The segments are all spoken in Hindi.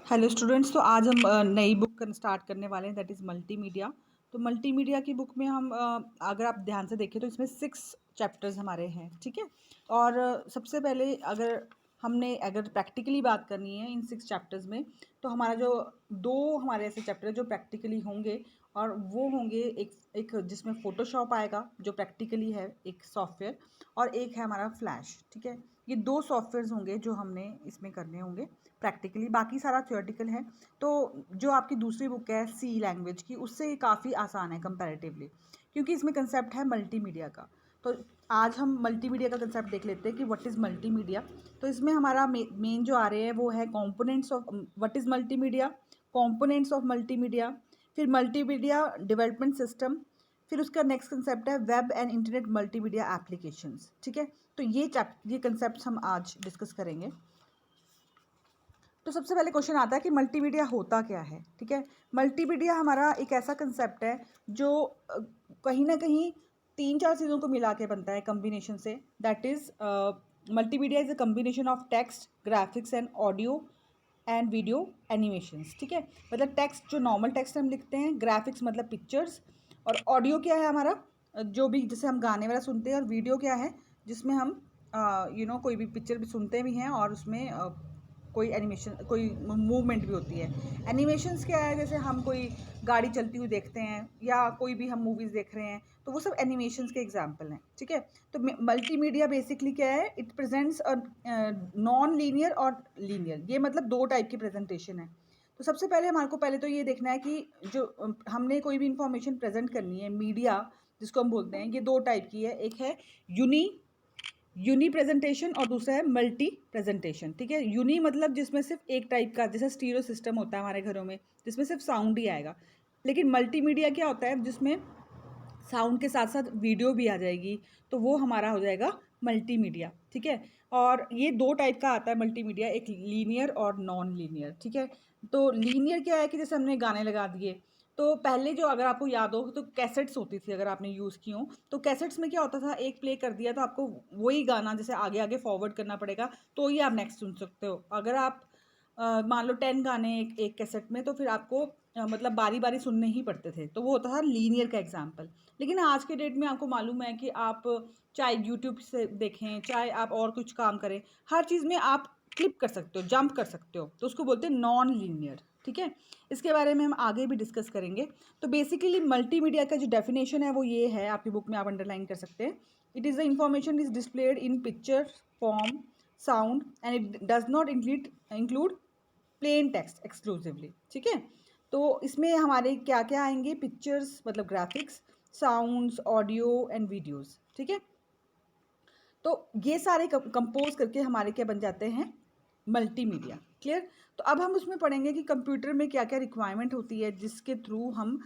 Hello students. तो आज हम नई बुक स्टार्ट करने वाले हैं, दैट इज़ मल्टीमीडिया। तो मल्टीमीडिया की बुक में हम अगर आप ध्यान से देखें तो इसमें 6 चैप्टर्स हमारे हैं, ठीक है। और सबसे पहले अगर प्रैक्टिकली बात करनी है इन 6 चैप्टर्स में, तो हमारा जो 2 हमारे ऐसे चैप्टर हैं जो प्रैक्टिकली होंगे, और वो होंगे एक एक जिसमें फ़ोटोशॉप आएगा जो प्रैक्टिकली है एक सॉफ्टवेयर, और एक है हमारा फ्लैश, ठीक है। ये 2 सॉफ्टवेयर्स होंगे जो हमने इसमें करने होंगे प्रैक्टिकली, बाकी सारा थ्योरेटिकल है। तो जो आपकी दूसरी बुक है सी लैंग्वेज की, उससे ये काफ़ी आसान है कंपैरेटिवली, क्योंकि इसमें कंसेप्ट है मल्टीमीडिया का। तो आज हम मल्टीमीडिया का कंसेप्ट देख लेते हैं कि व्हाट इज़ मल्टीमीडिया। तो इसमें हमारा मेन जो आ रहे हैं वो है components of what is multimedia, components of multimedia, फिर मल्टीमीडिया डेवलपमेंट सिस्टम, फिर उसका नेक्स्ट कंसेप्ट है web and internet multimedia applications, ठीक है। तो ये कंसेप्ट हम आज डिस्कस करेंगे। तो सबसे पहले क्वेश्चन आता है कि मल्टीमीडिया होता क्या है, ठीक है। मल्टीमीडिया हमारा एक ऐसा कंसेप्ट है जो कहीं ना कहीं 3-4 चीज़ों को मिला के बनता है कम्बिनेशन से। That is multimedia is a combination of text, graphics and audio and video animations, ठीक है। मतलब टेक्स्ट जो नॉर्मल टेक्स्ट हम लिखते हैं, ग्राफिक्स मतलब पिक्चर्स, और ऑडियो क्या है हमारा, जो भी जैसे हम गाने वाला सुनते हैं, और वीडियो क्या है जिसमें हम कोई भी पिक्चर भी सुनते भी हैं और उसमें कोई एनिमेशन, कोई मूवमेंट भी होती है। एनिमेशंस क्या है, जैसे हम कोई गाड़ी चलती हुई देखते हैं या कोई भी हम मूवीज़ देख रहे हैं, तो वो सब एनिमेशंस के एग्जांपल हैं, ठीक है। तो मल्टीमीडिया बेसिकली क्या है, इट प्रेजेंट्स नॉन लीनियर और लीनियर, ये मतलब 2 टाइप की प्रेजेंटेशन है। तो सबसे पहले हमारे को पहले तो ये देखना है कि जो हमने कोई भी इंफॉर्मेशन प्रेजेंट करनी है, मीडिया जिसको हम बोलते हैं, ये 2 टाइप की है। एक है यूनी यूनी प्रेजेंटेशन और दूसरा है मल्टी प्रेजेंटेशन, ठीक है। यूनी मतलब जिसमें सिर्फ एक टाइप का, जैसे स्टीरियो सिस्टम होता है हमारे घरों में, जिसमें सिर्फ साउंड ही आएगा। लेकिन मल्टीमीडिया क्या होता है, जिसमें साउंड के साथ साथ वीडियो भी आ जाएगी, तो वो हमारा हो जाएगा मल्टीमीडिया, ठीक है। और ये 2 टाइप का आता है मल्टीमीडिया, एक लीनियर और नॉन लीनियर, ठीक है। तो लीनियर क्या है कि जैसे हमने गाने लगा दिए, तो पहले जो, अगर आपको याद हो तो कैसेट्स होती थी, अगर आपने यूज़ की हो, तो कैसेट्स में क्या होता था, एक प्ले कर दिया तो आपको वही गाना जैसे आगे आगे फॉरवर्ड करना पड़ेगा, तो ही आप नेक्स्ट सुन सकते हो। अगर आप मान लो 10 गाने एक कैसेट में, तो फिर आपको मतलब बारी बारी सुनने ही पड़ते थे, तो वो होता था लीनियर का एग्जाम्पल। लेकिन आज के डेट में आपको मालूम है कि आप चाहे यूट्यूब से देखें, चाहे आप और कुछ काम करें, हर चीज़ में आप क्लिप कर सकते हो, जंप कर सकते हो, तो उसको बोलते हैं नॉन लीनियर, ठीक है। इसके बारे में हम आगे भी डिस्कस करेंगे। तो बेसिकली मल्टीमीडिया का जो डेफिनेशन है वो ये है, आपकी बुक में आप अंडरलाइन कर सकते हैं। It is the information is displayed in picture form, sound, and it does not include plain text exclusively, ठीक है। तो इसमें हमारे क्या क्या आएंगे, पिक्चर्स मतलब graphics, sounds, audio and videos, ठीक है। तो ये सारे कंपोज करके हमारे क्या बन जाते हैं, मल्टीमीडिया, क्लियर। तो अब हम उसमें पढ़ेंगे कि कंप्यूटर में क्या क्या रिक्वायरमेंट होती है जिसके थ्रू हम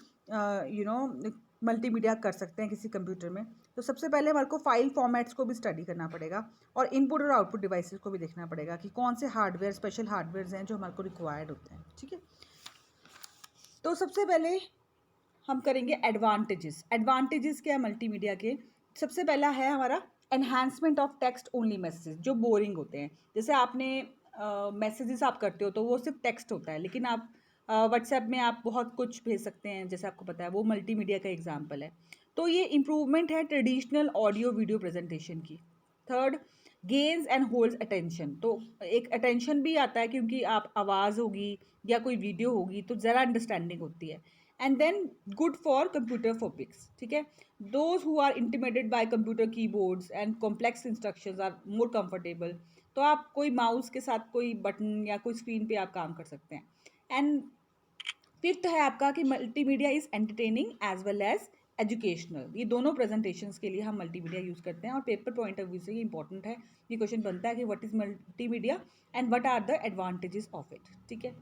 मल्टीमीडिया कर सकते हैं किसी कंप्यूटर में। तो सबसे पहले हमारे को फाइल फॉर्मेट्स को भी स्टडी करना पड़ेगा, और इनपुट और आउटपुट डिवाइसेस को भी देखना पड़ेगा कि कौन से हार्डवेयर, स्पेशल हार्डवेयर हैं जो हमारे को रिक्वायर्ड होते हैं, ठीक है। तो सबसे पहले हम करेंगे एडवांटेजेस। एडवांटेजेस क्या है मल्टीमीडिया के, सबसे पहला है हमारा enhancement of text only message, जो बोरिंग होते हैं। जैसे आपने मैसेजेस आप करते हो तो वो सिर्फ टेक्स्ट होता है, लेकिन आप व्हाट्सएप में आप बहुत कुछ भेज सकते हैं, जैसे आपको पता है, वो मल्टीमीडिया का एग्जाम्पल है। तो ये इम्प्रूवमेंट है ट्रेडिशनल ऑडियो वीडियो प्रेजेंटेशन की। Third, gains and holds attention. तो एक अटेंशन भी आता है, क्योंकि आप आवाज़ होगी या कोई वीडियो होगी तो ज़रा अंडरस्टैंडिंग होती है। And then good for computer phobics, ठीक है। Those who are intimidated by computer keyboards and complex instructions are more comfortable. तो आप कोई माउस के साथ कोई बटन या कोई स्क्रीन पे आप काम कर सकते हैं। एंड फिफ्थ है आपका कि multimedia is entertaining as well as educational. ये दोनों प्रेजेंटेशंस के लिए हम मल्टीमीडिया यूज़ करते हैं, और पेपर पॉइंट ऑफ व्यू से ये इंपॉर्टेंट है। ये क्वेश्चन बनता है कि what is multimedia and what are the advantages of it, ठीक है।